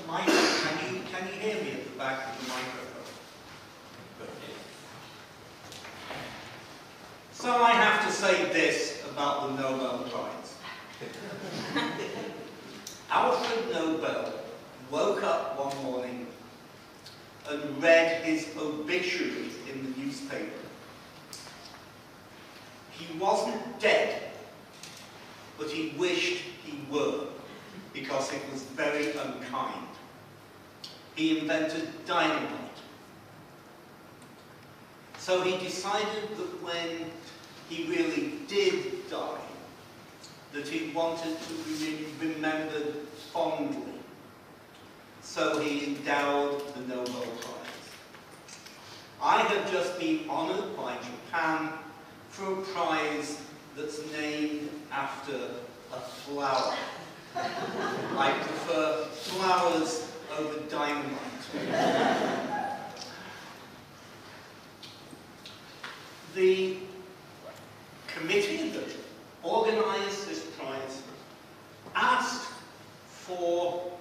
a microphone. Can you hear me at the back of the microphone? Good. So I have to say this about the Nobel Prize. Alfred Nobel woke up one morning and read his obituary in the newspaper. He wasn't dead, but he wished he were, because it was very unkind. He invented dynamite. So he decided that when he really did die, that he wanted to be remembered fondly. So he endowed the Nobel Prize. I have just been honored by Japan for a prize that's named after a flower. I prefer flowers over dynamite. The committee that organized this prize asked for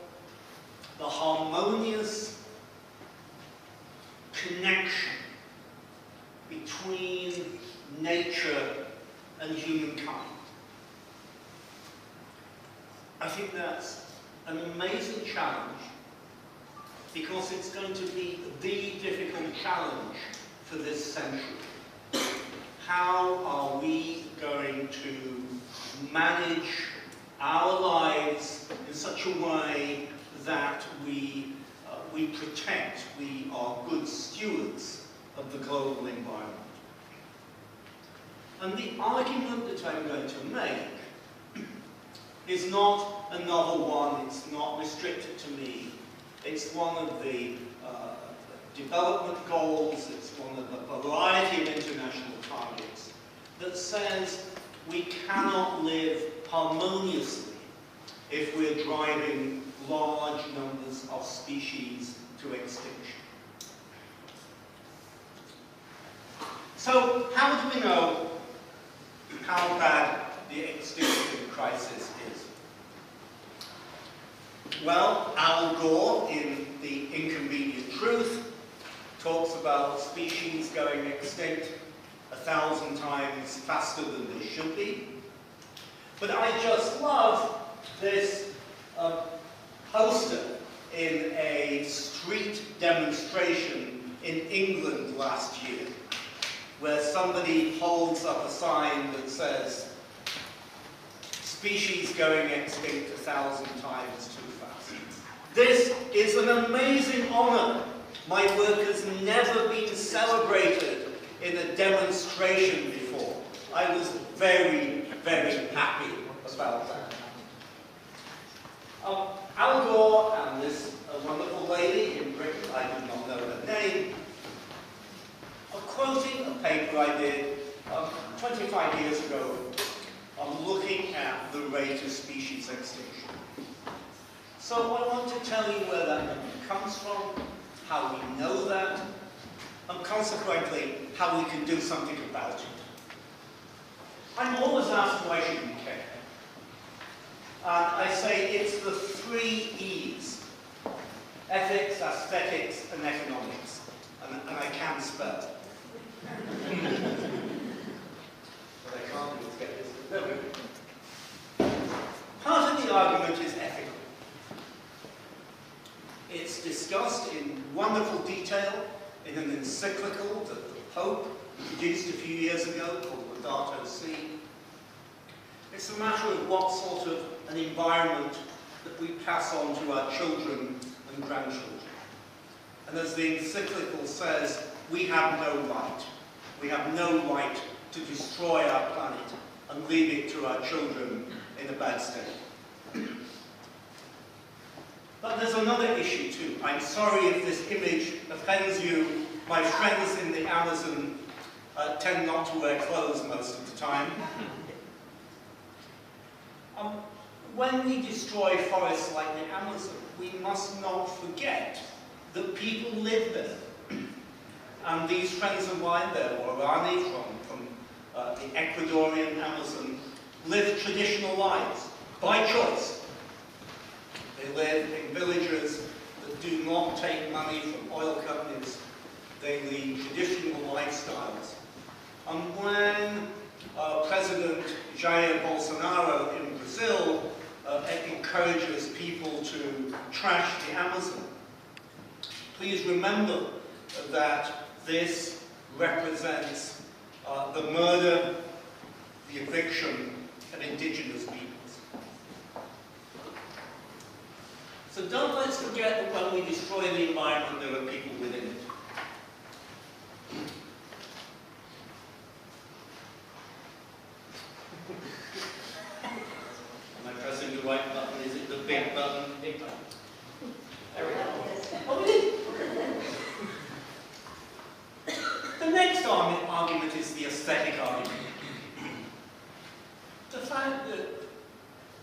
the harmonious connection between nature and humankind. I think that's an amazing challenge, because it's going to be the difficult challenge for this century. How are we going to manage our lives in such a way that we protect, we are good stewards of the global environment? And the argument that I'm going to make is not a novel one, it's not restricted to me. It's one of the development goals, it's one of a variety of international targets that says we cannot live harmoniously if we're driving large numbers of species to extinction. So how do we know how bad the extinction crisis is? Well, Al Gore, in The Inconvenient Truth, talks about species going extinct 1,000 times faster than they should be. But I just love this poster in a street demonstration in England last year, where somebody holds up a sign that says, species going extinct 1,000 times too fast. This is an amazing honor. My work has never been celebrated in a demonstration before. I was very, very happy about that. Al Gore and this wonderful lady in Britain, I do not know her name, are quoting a paper I did 25 years ago on looking at the rate of species extinction. So I want to tell you where that number comes from, how we know that, and consequently, how we can do something about it. I'm always asked why should we care? And I say it's the 3 E's: ethics, aesthetics, and economics. And I can spell. What I can't do is get this. There we go. Part of the argument is ethical. It's discussed in wonderful detail in an encyclical that the Pope produced a few years ago called Laudato Si. It's a matter of what sort of an environment that we pass on to our children and grandchildren. And as the encyclical says, we have no right. We have no right to destroy our planet and leave it to our children in a bad state. But there's another issue too. I'm sorry if this image offends you. My friends in the Amazon tend not to wear clothes most of the time. When we destroy forests like the Amazon, we must not forget that people live there. And these friends of mine there, Warani from the Ecuadorian Amazon, live traditional lives by choice. They live in villages that do not take money from oil companies. They lead traditional lifestyles. And when President Jair Bolsonaro in Brazil encourages people to trash the Amazon, please remember that this represents the murder, the eviction of indigenous peoples. So don't let's forget that when we destroy the environment, there are people within it. Am I pressing the right button? Is it the big button? Big button. There we go. Oh, it is. The next argument is the aesthetic argument. The fact that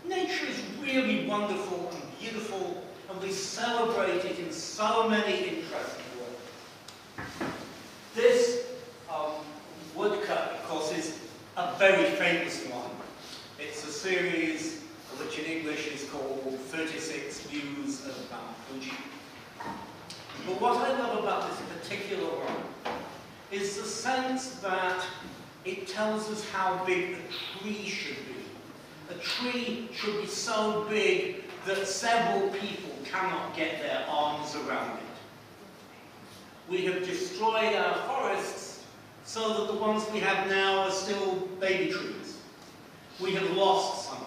nature is really wonderful and beautiful, and we celebrate it in so many interesting ways. This woodcut, of course, is a very famous one. It's a series which in English is called 36 Views of Mount Fuji. But what I love about this particular one is the sense that it tells us how big a tree should be. A tree should be so big that several people cannot get their arms around it. We have destroyed our forests so that the ones we have now are still baby trees. We have lost something.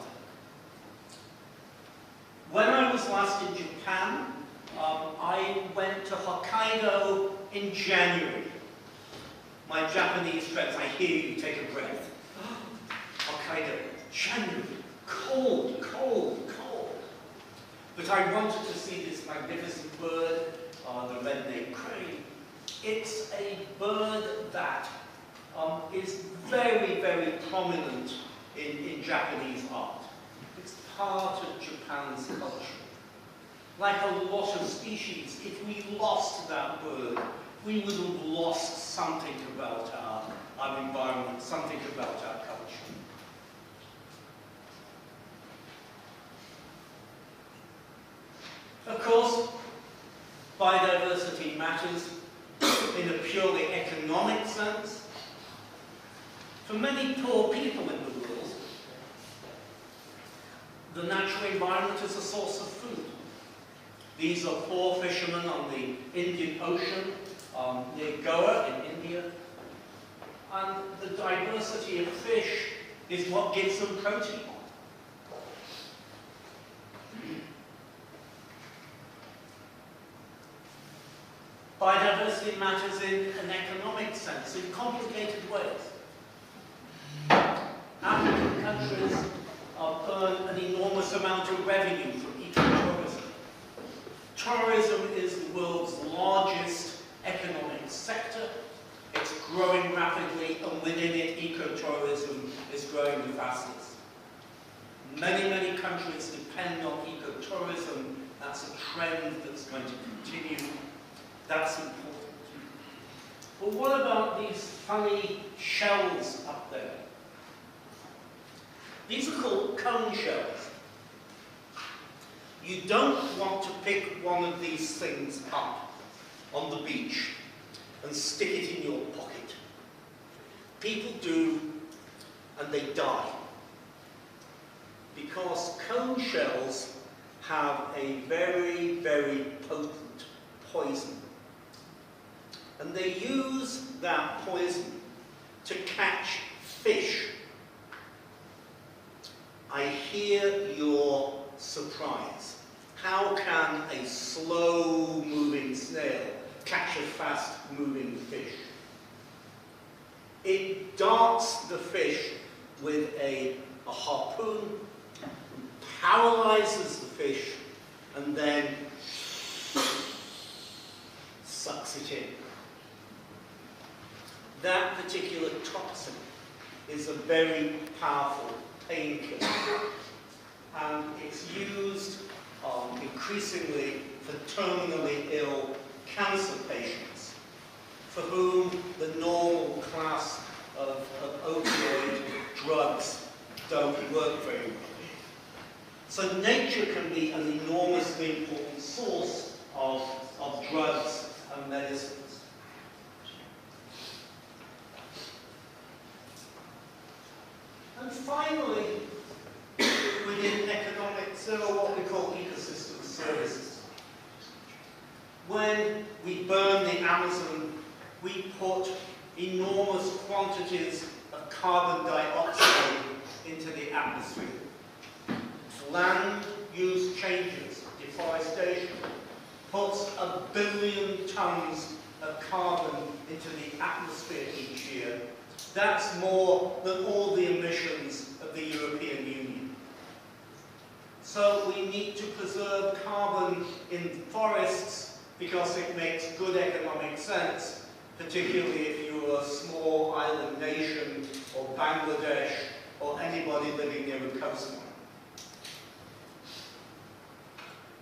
When I was last in Japan, I went to Hokkaido in January. My Japanese friends, I hear you take a breath. Hokkaido, January, cold, cold, cold. But I wanted to see this magnificent bird, the red-naped crane. It's a bird that is very, very prominent in Japanese art. It's part of Japan's culture. Like a lot of species, if we lost that bird, we would have lost something about our environment, something about our culture. Of course, biodiversity matters in a purely economic sense. For many poor people in the world, the natural environment is a source of food. These are poor fishermen on the Indian Ocean, near Goa in India. And the diversity of fish is what gives them protein. Biodiversity matters in an economic sense, in complicated ways. African countries earn an enormous amount of revenue from ecotourism. Tourism is the world's largest economic sector. It's growing rapidly, and within it, ecotourism is growing the fastest. Many, many countries depend on ecotourism. That's a trend that's going to continue. That's important. But what about these funny shells up there? These are called cone shells. You don't want to pick one of these things up on the beach and stick it in your pocket. People do, and they die. Because cone shells have a very, very potent poison. And they use that poison to catch fish. I hear your surprise. How can a slow-moving snail catch a fast-moving fish? It darts the fish with a harpoon, paralyzes the fish, and then sucks it in. That particular toxin is a very powerful painkiller, and it's used increasingly for terminally ill cancer patients for whom the normal class of opioid drugs don't work very well. So nature can be an enormously important source of drugs and medicines. And finally, within economics, there are what we call ecosystem services. When we burn the Amazon, we put enormous quantities of carbon dioxide into the atmosphere. Land use changes, deforestation, puts 1 billion tons of carbon into the atmosphere each year. That's more than all the emissions of the European Union. So we need to preserve carbon in forests because it makes good economic sense, particularly if you're a small island nation or Bangladesh or anybody living near a coastline.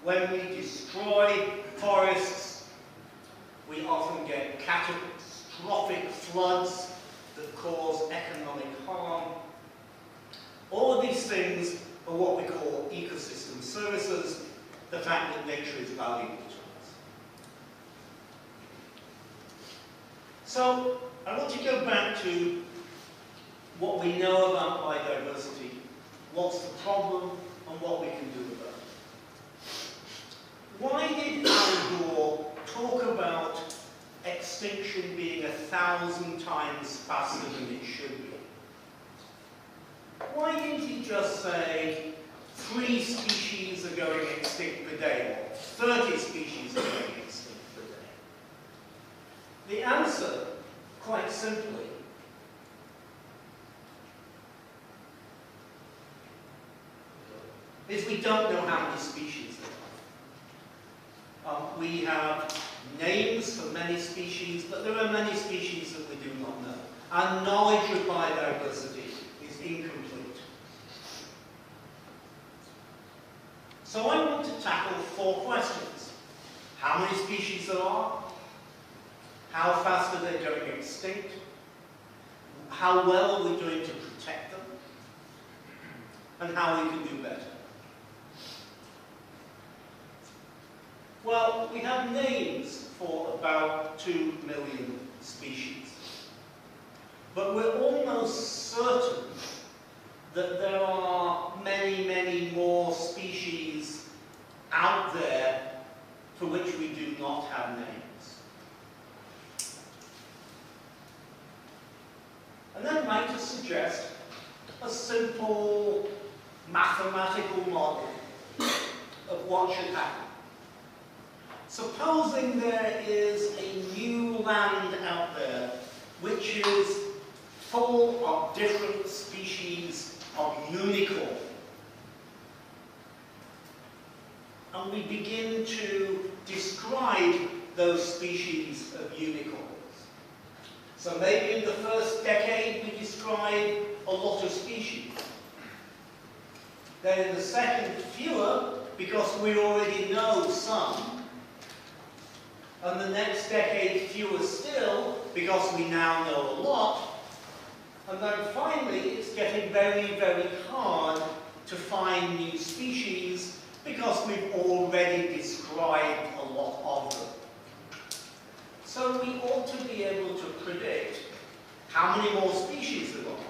When we destroy forests, we often get catastrophic floods that cause economic harm. All of these things are what we call ecosystem services, the fact that nature is valuable to us. So, I want to go back to what we know about biodiversity, what's the problem, and what we can do about it. Why did Al Gore talk about extinction being 1,000 times faster than it should be? Why didn't he just say 3 species are going extinct per day, or 30 species are going extinct per day? The answer, quite simply, is we don't know how many species there are. We have names for many species, but there are many species that we do not know. Our knowledge of biodiversity is incomplete. So I want to tackle 4 questions. How many species there are? How fast are they going extinct? How well are we doing to protect them? And how we can do better. Well, we have names for about 2 million species. But we're almost certain that there are many, many more species out there for which we do not have names. And then I'd like to suggest a simple mathematical model of what should happen. Supposing there is a new land out there which is full of different species of unicorn, and we begin to describe those species of unicorns. So maybe in the first decade we describe a lot of species. Then in the second, fewer, because we already know some. And the next decade, fewer still, because we now know a lot. And then finally, it's getting very, very hard to find new species because we've already described a lot of them. So we ought to be able to predict how many more species there are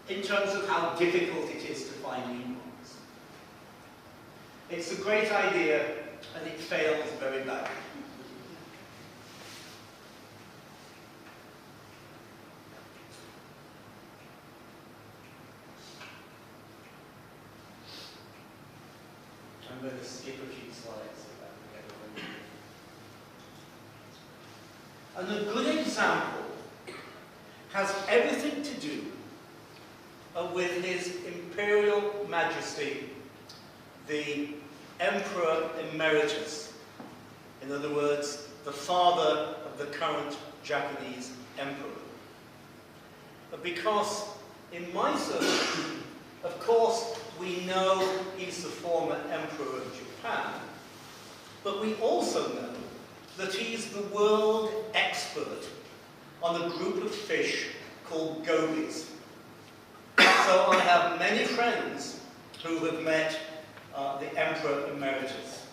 in terms of how difficult it is to find new ones. It's a great idea, and it fails very badly. I'm going to skip a few slides so that we get away. And a good example has everything to do with His Imperial Majesty, the Emperor Emeritus. In other words, the father of the current Japanese Emperor. Because in my survey, of course, we know he's the former Emperor of Japan, but we also know that he's the world expert on a group of fish called gobies. So I have many friends who have met the Emperor Emeritus.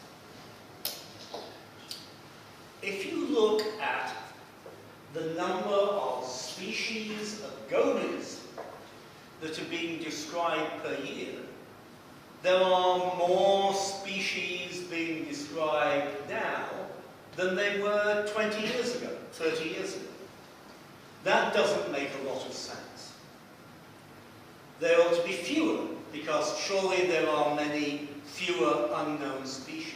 If you look at the number of species of gobies that are being described per year, there are more species being described now than they were 20 years ago, 30 years ago. That doesn't make a lot of sense. There ought to be fewer, because surely there are many fewer unknown species.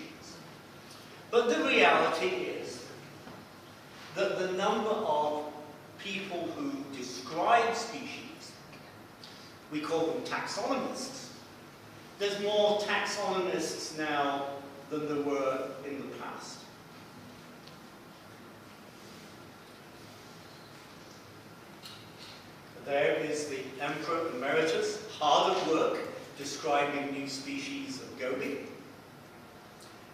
But the reality is that the number of people who describe species, we call them taxonomists. There's more taxonomists now than there were in the past. There is the Emperor Emeritus, hard at work, describing new species of goby.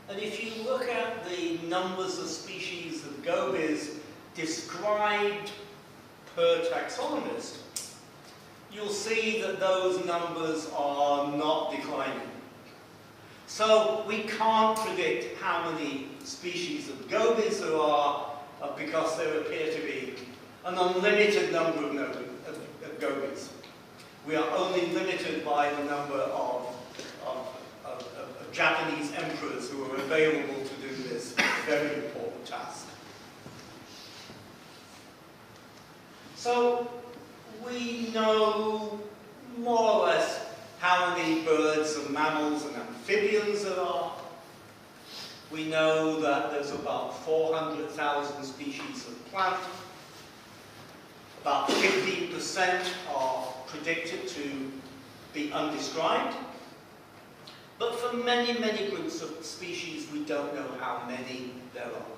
And if you look at the numbers of species of gobies described per taxonomist, you'll see that those numbers are not declining. So we can't predict how many species of gobies there are because there appear to be an unlimited number of gobies. We are only limited by the number of Japanese emperors who are available to do this very important task. So we know more or less how many birds and mammals and amphibians there are. We know that there's about 400,000 species of plant. About 15% are predicted to be undescribed. But for many, many groups of species, we don't know how many there are.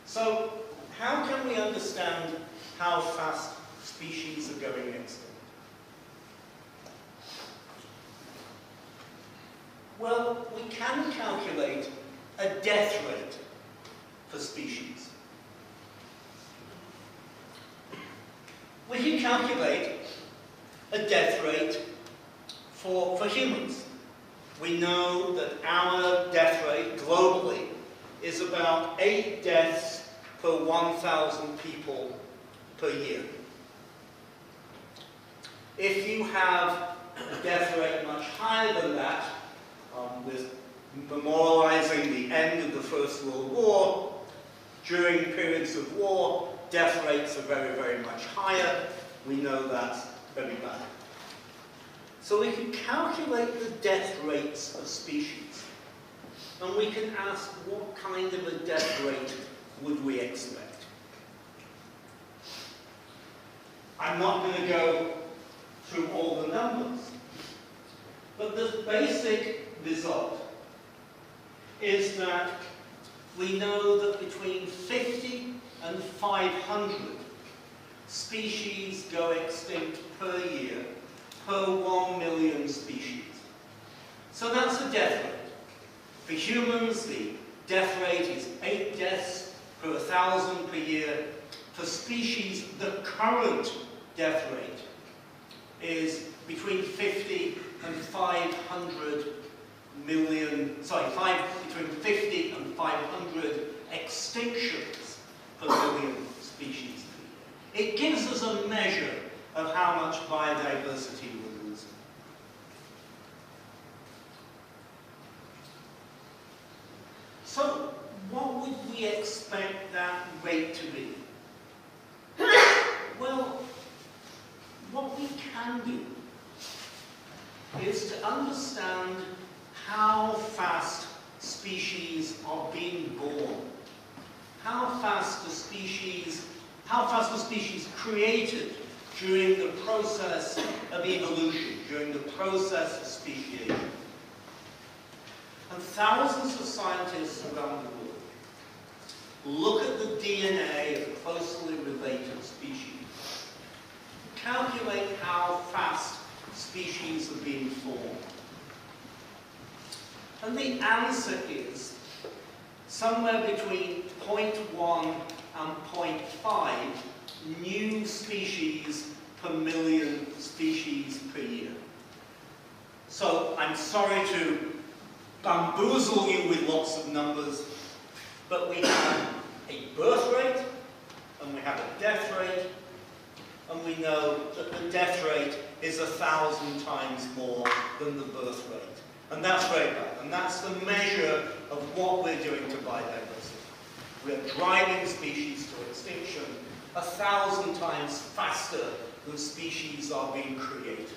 So, how can we understand how fast species are going extinct? Well, we can calculate a death rate for species. We can calculate a death rate for humans. We know that our death rate globally is about 8 deaths per 1,000 people per year. If you have a death rate much higher than that, with memorializing the end of the First World War, during periods of war, death rates are very, very much higher. We know that's very bad. So we can calculate the death rates of species. And we can ask, what kind of a death rate would we expect? I'm not going to go through all the numbers. But the basic result is that we know that between 50 and 500 species go extinct per year, per 1 million species. So that's the death rate. For humans, the death rate is 8 deaths per 1,000 per year. For species, the current death rate is between 50 and 500 million, between 50 and 500 extinctions per million species per year. It gives us a measure of how much biodiversity we're losing. So, what would we expect that rate to be? Well, what we can do is to understand how fast species are being born. How fast the species created during the process of evolution, during the process of speciation. And thousands of scientists around the world look at the DNA of closely related species, calculate how fast species are being formed. And the answer is somewhere between 0.1 and 0.5 new species per million species per year. So I'm sorry to bamboozle you with lots of numbers, but we have a birth rate, and we have a death rate, and we know that the death rate is 1,000 times more than the birth rate. And that's very bad. And that's the measure of what we're doing to biodiversity. We're driving species to extinction 1,000 times faster than species are being created.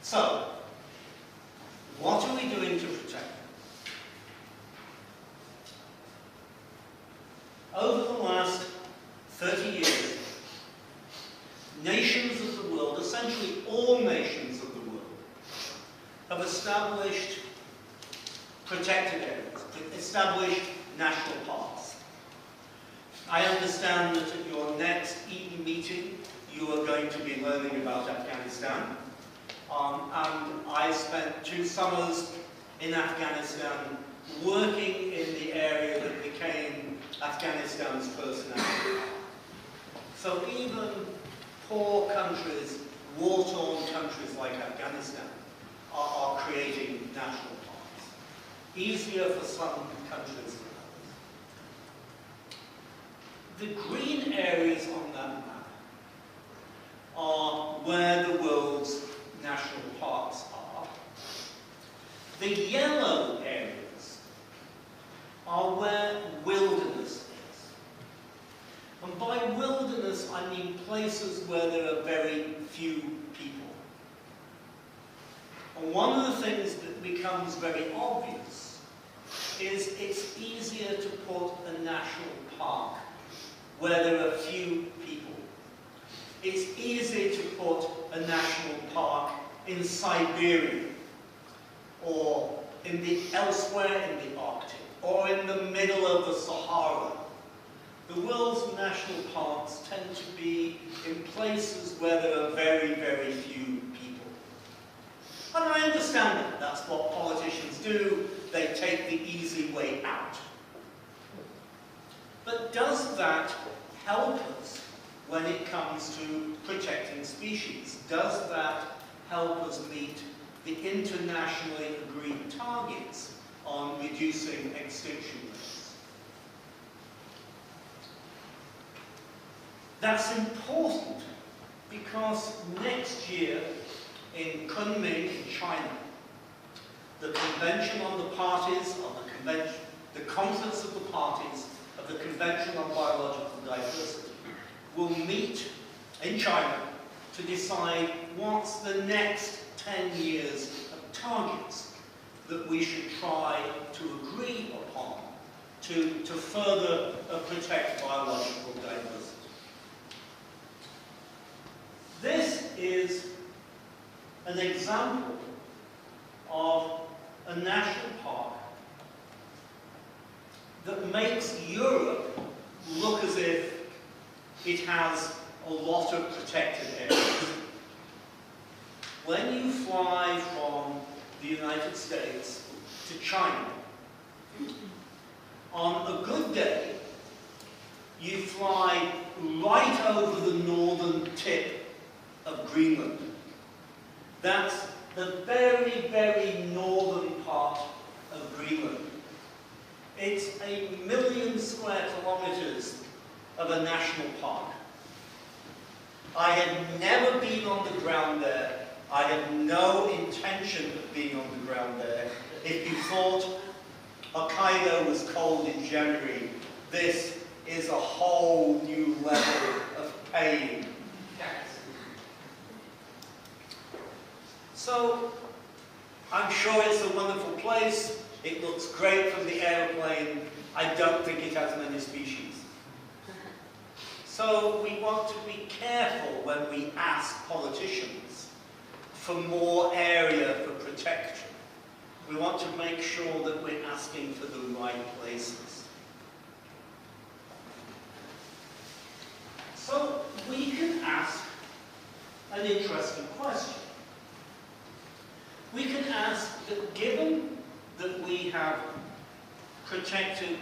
So, what are we doing to protect them? Over the last 30 years, nations of the world, essentially all nations of the world, have established protected areas, established national parks. I understand that at your next Eton meeting, you are going to be learning about Afghanistan. And I spent 2 summers in Afghanistan working in the area that became Afghanistan's first national park. So even poor countries, war-torn countries like Afghanistan, are creating national parks. Easier for some countries than others. The green areas on that map are where the world's national parks are. The yellow areas are where wilderness is. And by wilderness, I mean places where there are very few people. And one of the things that becomes very obvious is it's easier to put a national park where there are few people. It's easy to put a national park in Siberia, or elsewhere in the Arctic, or in the middle of the Sahara. The world's national parks tend to be in places where there are very, very few people. And I understand that. That's what politicians do. They take the easy way out. But does that help us when it comes to protecting species? Does that help us meet the internationally agreed targets on reducing extinction rates? That's important because next year in Kunming in China, the Convention on the Parties of the Conference of the Parties of the Convention on Biological Diversity will meet in China to decide what's the next 10 years of targets that we should try to agree upon to further protect biological diversity. This is an example of a national park that makes Europe look as if it has a lot of protected areas. When you fly from the United States to China, on a good day, you fly right over the northern tip of Greenland. That's the very, very northern part of Greenland. It's 1 million square kilometers of a national park. I have never been on the ground there. I have no intention of being on the ground there. If you thought Hokkaido was cold in January, this is a whole new level of pain. So, I'm sure it's a wonderful place. It looks great from the airplane. I don't think it has many species. So we want to be careful when we ask politicians for more area for protection. We want to make sure that we're asking for the right places. So we can ask an interesting question. We can ask that given that we have protected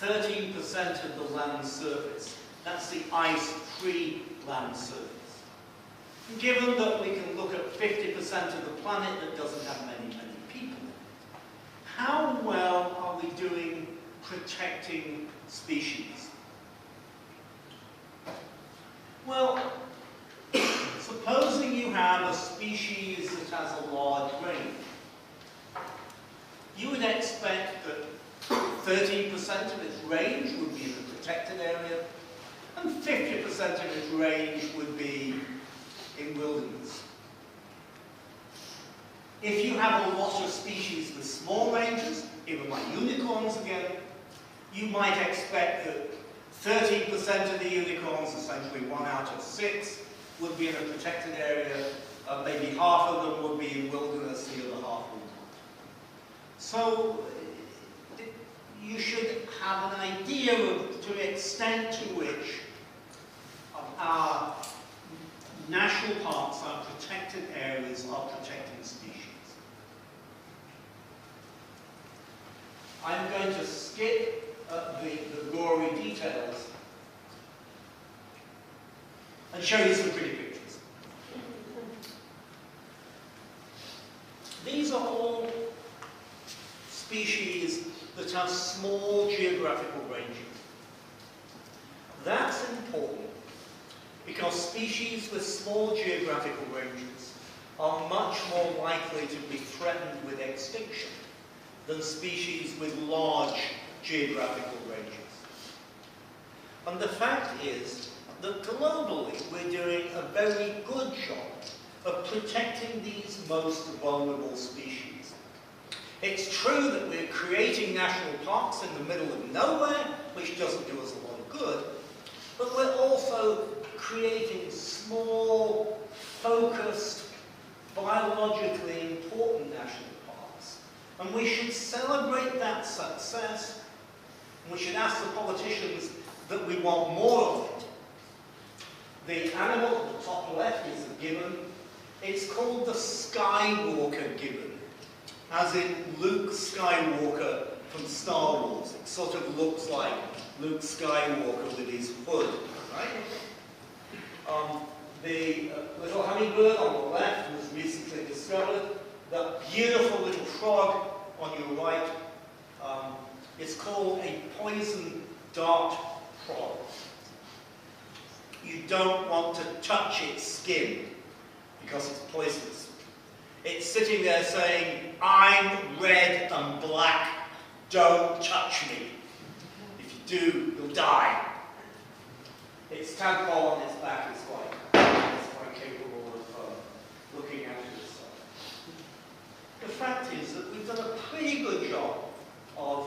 13% of the land surface. That's the ice-free land surface. Given that we can look at 50% of the planet that doesn't have many people, how well are we doing protecting species? Well, supposing you have a species that has a large range, you would expect that 13% of its range would be in the protected area, and 50% of its range would be in wilderness. If you have a lot of species with small ranges, even like unicorns again, you might expect that 13% of the unicorns, essentially 1 out of 6, would be in a protected area, maybe half of them would be in wilderness, the other half would not. So you should have an idea of to the extent to which our national parks, our protected areas, are protecting species. I'm going to skip the gory details and show you some pretty pictures. These are all species that have small geographical ranges. That's important because species with small geographical ranges are much more likely to be threatened with extinction than species with large geographical ranges. And the fact is that globally we're doing a very good job of protecting these most vulnerable species. It's true that we're creating national parks in the middle of nowhere, which doesn't do us a lot of good, but we're also creating small, focused, biologically important national parks. And we should celebrate that success, and we should ask the politicians that we want more of it. The animal at the top left is a gibbon. It's called the Skywalker gibbon, as in Luke Skywalker from Star Wars. It sort of looks like Luke Skywalker with his hood, right? The little hummingbird on the left was recently discovered. The beautiful little frog on your right is called a poison dart frog. You don't want to touch its skin because it's poisonous. It's sitting there saying, I'm red and black, don't touch me. If you do, you'll die. Its tadpole on its back is quite capable of looking after itself. The fact is that we've done a pretty good job of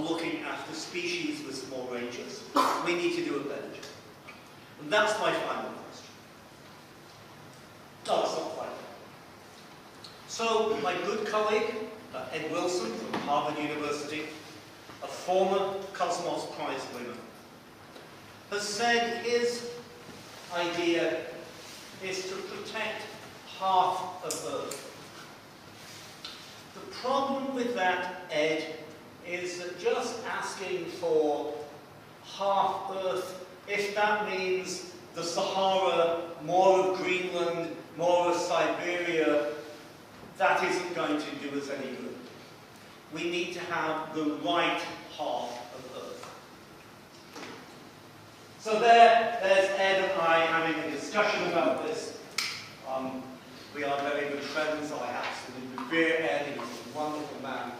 looking after species with small ranges. We need to do a better job. And that's my final question. No, it's not final. So, my good colleague, Ed Wilson from Harvard University, a former Cosmos Prize winner, has said his idea is to protect half of Earth. The problem with that, Ed, is that just asking for half Earth, if that means the Sahara, more of Greenland, more of Siberia, that isn't going to do us any good. We need to have the right half of Earth. So there's Ed and I having a discussion about this. We are very good friends. I absolutely revere Ed. He's a wonderful man.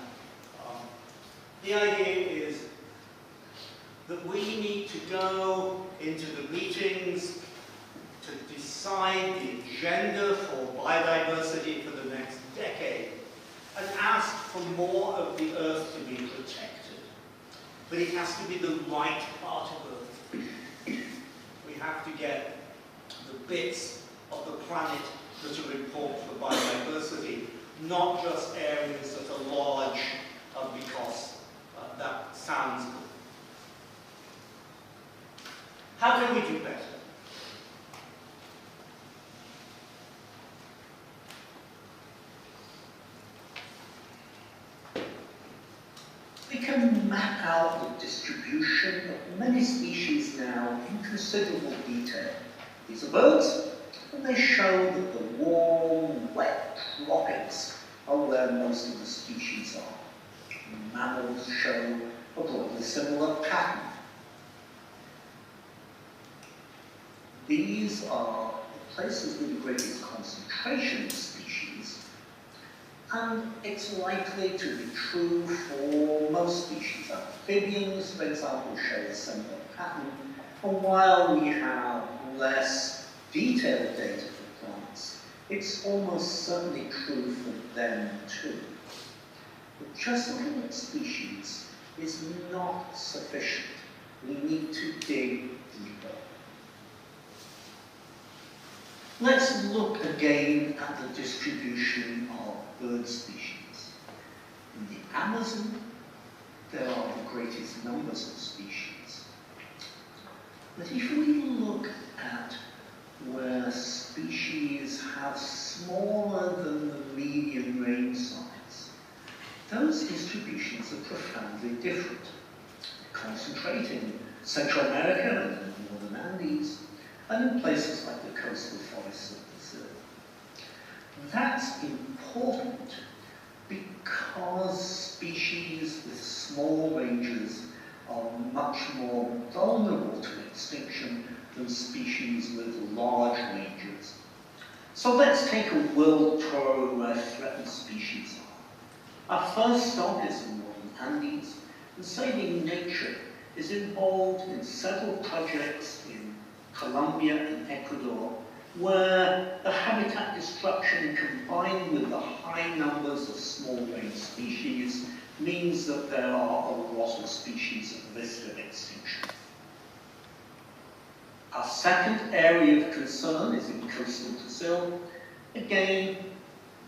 The idea is that we need to go into the meetings to decide the agenda for biodiversity for the next decade and ask for more of the Earth to be protected. But it has to be the right part of Earth. We have to get the bits of the planet that are important for biodiversity, not just areas that are large because that sounds good. How can we do better? We can map out the distribution distribution of many species now in considerable detail. These are birds, and they show that the warm, wet tropics are where most of the species are. Mammals show a broadly similar pattern. These are the places with the greatest concentration of species, and it's likely to be true for most species. Amphibians, for example, show a similar pattern, and while we have less detailed data for plants, it's almost certainly true for them too. But just looking at species is not sufficient. We need to dig deeper. Let's look again at the distribution of bird species. In the Amazon, there are the greatest numbers of species. But if we look at where species have smaller than the median range size, those distributions are profoundly different. They concentrate in Central America and the Northern Andes, and in places like the coastal forests of Brazil. That's important because species with small ranges are much more vulnerable to extinction than species with large ranges. So let's take a world tour of where threatened species are. Our first stop is in Northern Andes, and Saving Nature is involved in several projects in Colombia and Ecuador, where the habitat destruction combined with the high numbers of small-range species means that there are a lot of species at risk of extinction. Our second area of concern is in coastal Brazil. Again,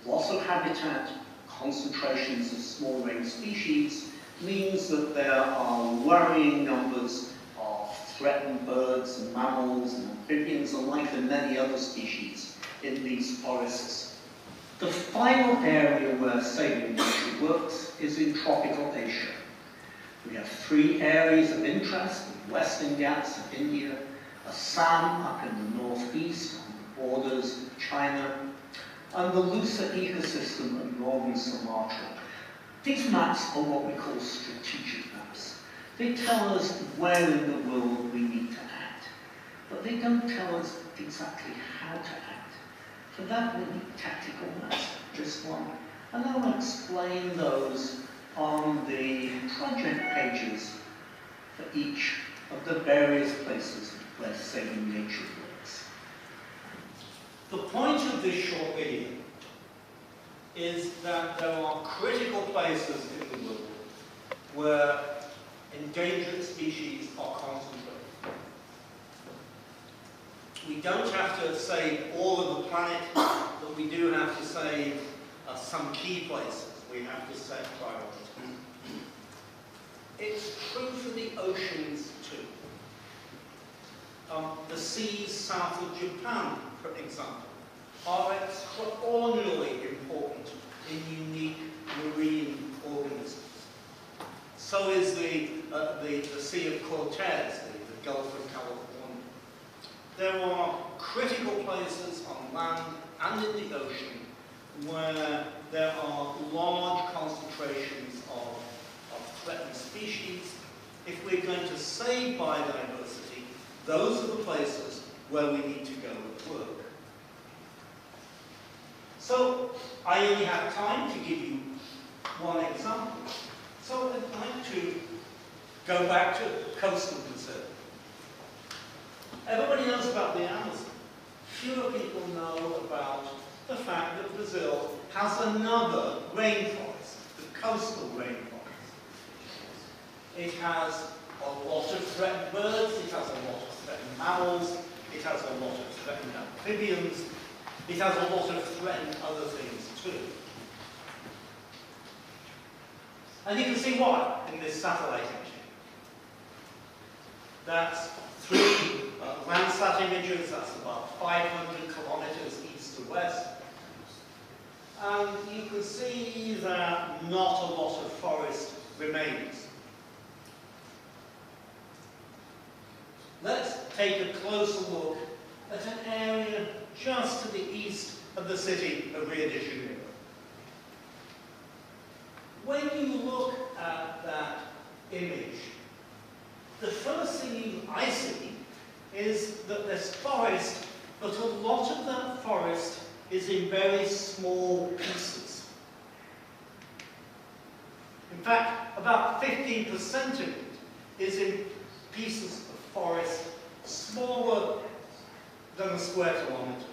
loss of habitat, concentrations of small-range species means that there are worrying numbers of threatened birds and mammals and amphibians, alike and many other species in these forests. The final area where Saving Nature works is in tropical Asia. We have three areas of interest: the Western Ghats of India, Assam up in the northeast on the borders of China, and the Lusa ecosystem of northern Sumatra. These maps are what we call strategic maps. They tell us where in the world we need to act, but they don't tell us exactly how to act. For that we need tactical maps, just one. And I'll explain those on the project pages for each of the various places where Saving Nature works. The point of this short video is that there are critical places in the world where endangered species are concentrated. We don't have to save all of the planet, but we do have to save some key places. We have to set priorities. It's true for the oceans too. The seas south of Japan, for example, are extraordinarily important in unique marine organisms. So is the Sea of Cortez, the Gulf of California. There are critical places on land and in the ocean where there are large concentrations of threatened species. If we're going to save biodiversity, those are the places where we need to go at work. So, I only have time to give you one example. So I'd like to go back to coastal Brazil. Everybody knows about the Amazon. Fewer people know about the fact that Brazil has another rainforest, the coastal rainforest. It has a lot of threatened birds, it has a lot of threatened mammals, it has a lot of threatened amphibians, it has a lot of threatened other things too. And you can see why in this satellite imaging. That's three Landsat images, that's about 500 kilometers east to west. And you can see that not a lot of forest remains. take a closer look at an area just to the east of the city of Rio de Janeiro. When you look at that image, the first thing I see is that there's forest, but a lot of that forest is in very small pieces. In fact, about 15% of it is in pieces of forest smaller than a square kilometre.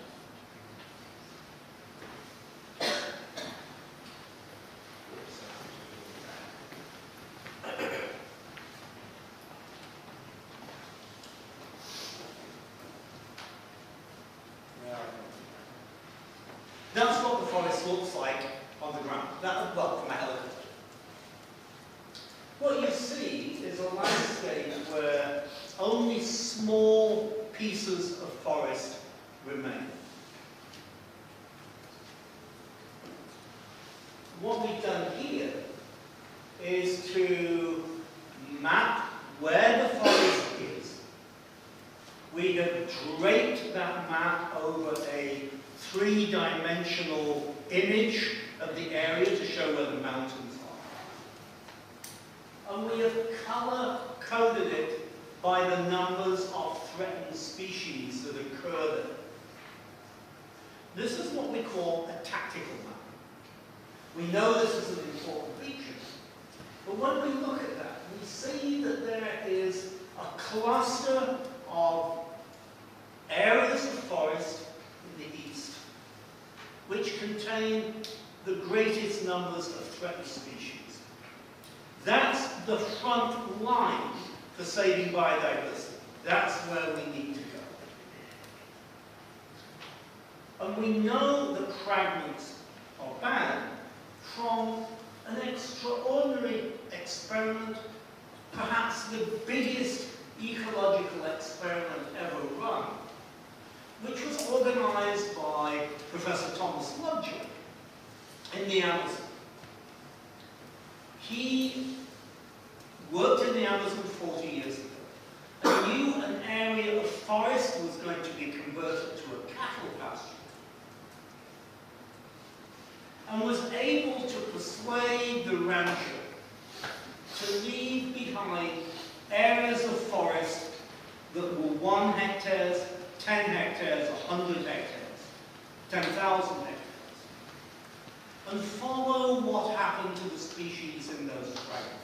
That's what the forest looks like on the ground. Well, from a helicopter. What you see is a landscape where only small pieces of forest remain. What we've done here is to map where the forest is. We have draped that map over a three-dimensional image of the area to show where the mountains are. And we have color-coded it by the numbers of threatened species that occur there. This is what we call a tactical map. We know this is an important feature, but when we look at that, we see that there is a cluster of areas of forest in the east, which contain the greatest numbers of threatened species. That's the front line for saving biodiversity. That's where we need to go. And we know that fragments are bad from an extraordinary experiment, perhaps the biggest ecological experiment ever run, which was organized by Professor Thomas Lovejoy in the Amazon. He worked in the Amazon 40 years ago and knew an area of forest was going to be converted to a cattle pasture, and was able to persuade the rancher to leave behind areas of forest that were 1 hectare, 10 hectares, 100 hectares, 10,000 hectares, and follow what happened to the species in those fragments.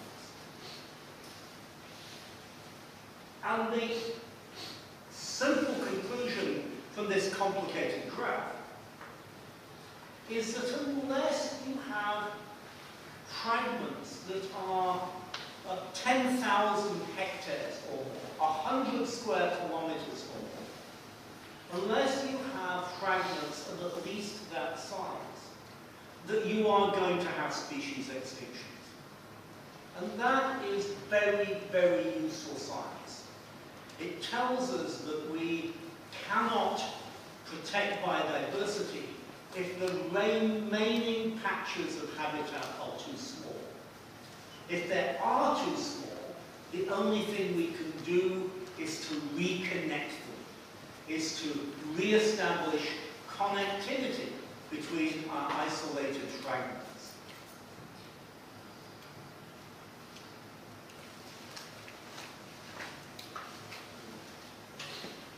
And the simple conclusion from this complicated graph is that unless you have fragments that are 10,000 hectares or more, 100 square kilometers or more, unless you have fragments of at least that size, that you are going to have species extinctions. And that is very, very useful science. It tells us that we cannot protect biodiversity if the remaining patches of habitat are too small. If they are too small, the only thing we can do is to reconnect them, is to re-establish connectivity between our isolated fragments.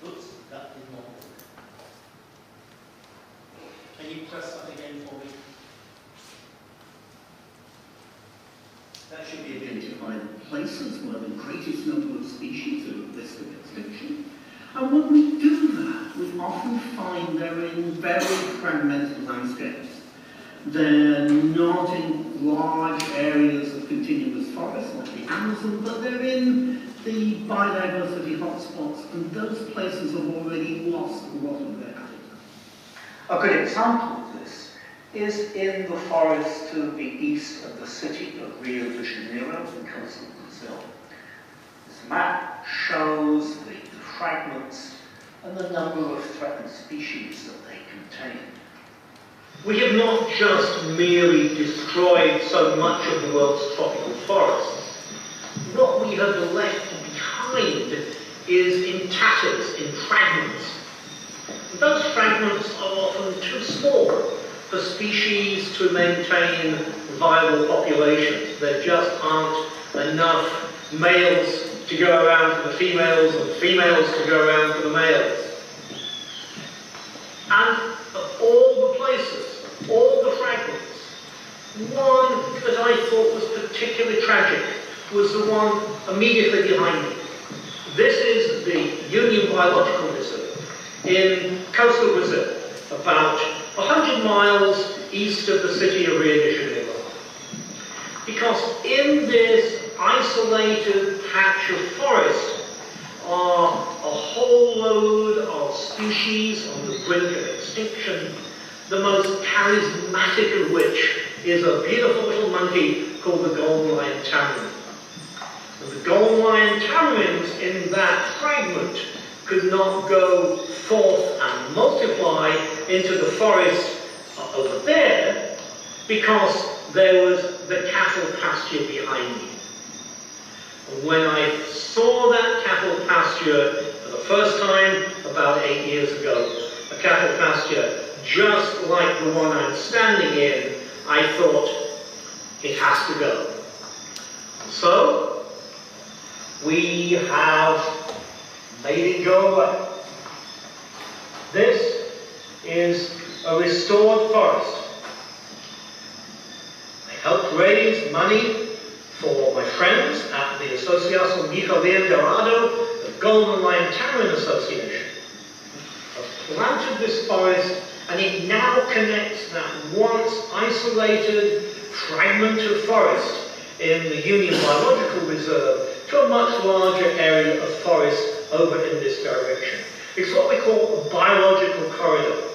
Oops, that did not work. Can you press that again for me? That should be identify places where the greatest number of species are at risk of extinction. And when we do that, we often find they're in very fragmented landscapes. They're not in large areas of continuous forest like the Amazon, but they're in the biodiversity hotspots, and those places have already lost a lot of their habitat. A good example of this is in the forest to the east of the city of Rio de Janeiro, in coastal Brazil. This map shows the fragments and the number of threatened species that they contain. We have not just merely destroyed so much of the world's tropical forests. What we have left behind is tatters, in fragments. And those fragments are often too small for species to maintain viable populations. There just aren't enough males to go around for the females and females to go around for the males. And of all the places, all the fragments, one that I thought was particularly tragic was the one immediately behind me. This is the Union Biological Reserve in coastal Brazil, about 100 miles east of the city of Rio de Janeiro. Because in this isolated patch of forest are a whole load of species on the brink of extinction, the most charismatic of which is a beautiful little monkey called the golden lion tamarin. And the golden lion tamarins in that fragment could not go forth and multiply into the forest over there because there was the cattle pasture behind me. And when I saw that cattle pasture for the first time about 8 years ago, a cattle pasture just like the one I'm standing in, I thought, it has to go. So, we have made it go away. This is a restored forest. I helped raise money for my friends at the Asociación Miguel Dorado, the Golden Lion Tamarin Association. I've planted this forest, and it now connects that once isolated fragment of forest in the Union Biological Reserve to a much larger area of forest over in this direction. It's what we call a biological corridor.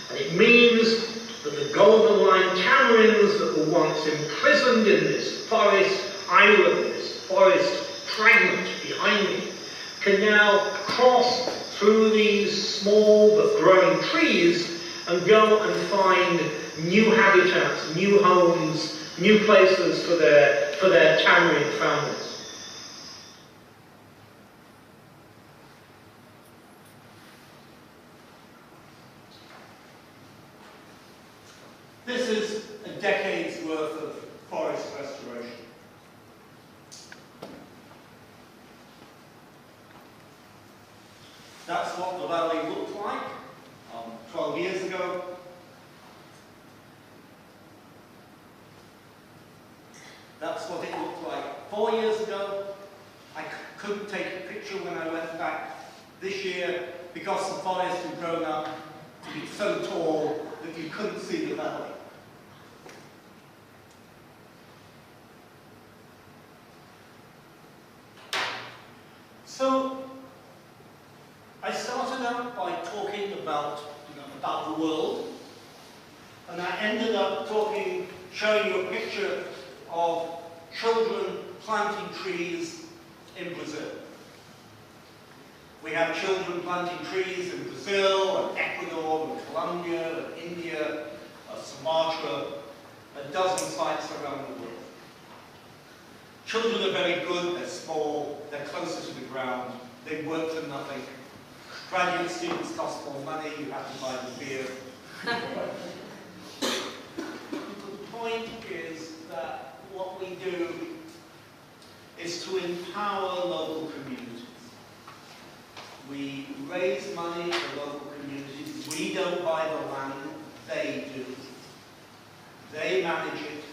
And it means that the golden lion tamarins that were once imprisoned in this forest island, this forest fragment behind me, can now cross through these small but growing trees and go and find new habitats, new homes, new places for their tamarin families. This is a decade's worth of forest restoration. That's what the valley looked like 12 years ago. That's what it looked like 4 years ago. I couldn't take a picture when I went back this year because the forest had grown up to be so tall that you couldn't see the valley. So, I started out by talking about the world, and I ended up showing you a picture of children planting trees in Brazil. We have children planting trees in Brazil, and Ecuador, and Colombia, and India, Sumatra, a dozen sites around the world. Children are very good, they're small, they're closer to the ground, they work for nothing. Graduate students cost more money, you have to buy them beer. The point is that what we do is to empower local communities. We raise money for local communities. We don't buy the land, they do. They manage it.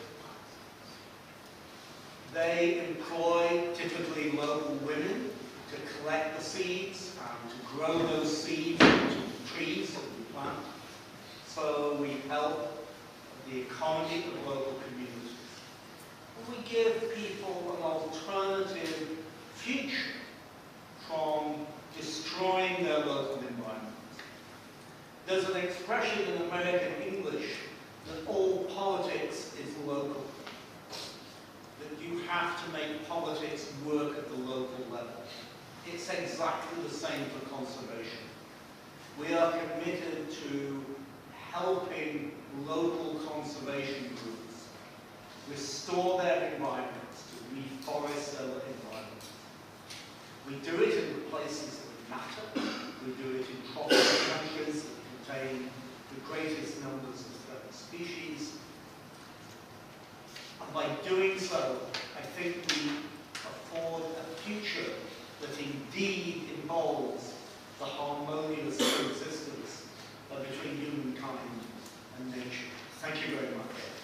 They employ typically local women to collect the seeds and to grow those seeds into trees that we plant. So we help the economy of local communities. And we give people an alternative future from destroying their local environment. There's an expression in American English that all politics is local. That you have to make politics work at the local level. It's exactly the same for conservation. We are committed to helping local conservation groups restore their environments, to reforest their environments. We do it in the places that we matter. We do it in tropical countries that contain the greatest numbers of threatened species. And by doing so, I think we afford a future that indeed involves the harmonious coexistence between humankind and nature. Thank you very much.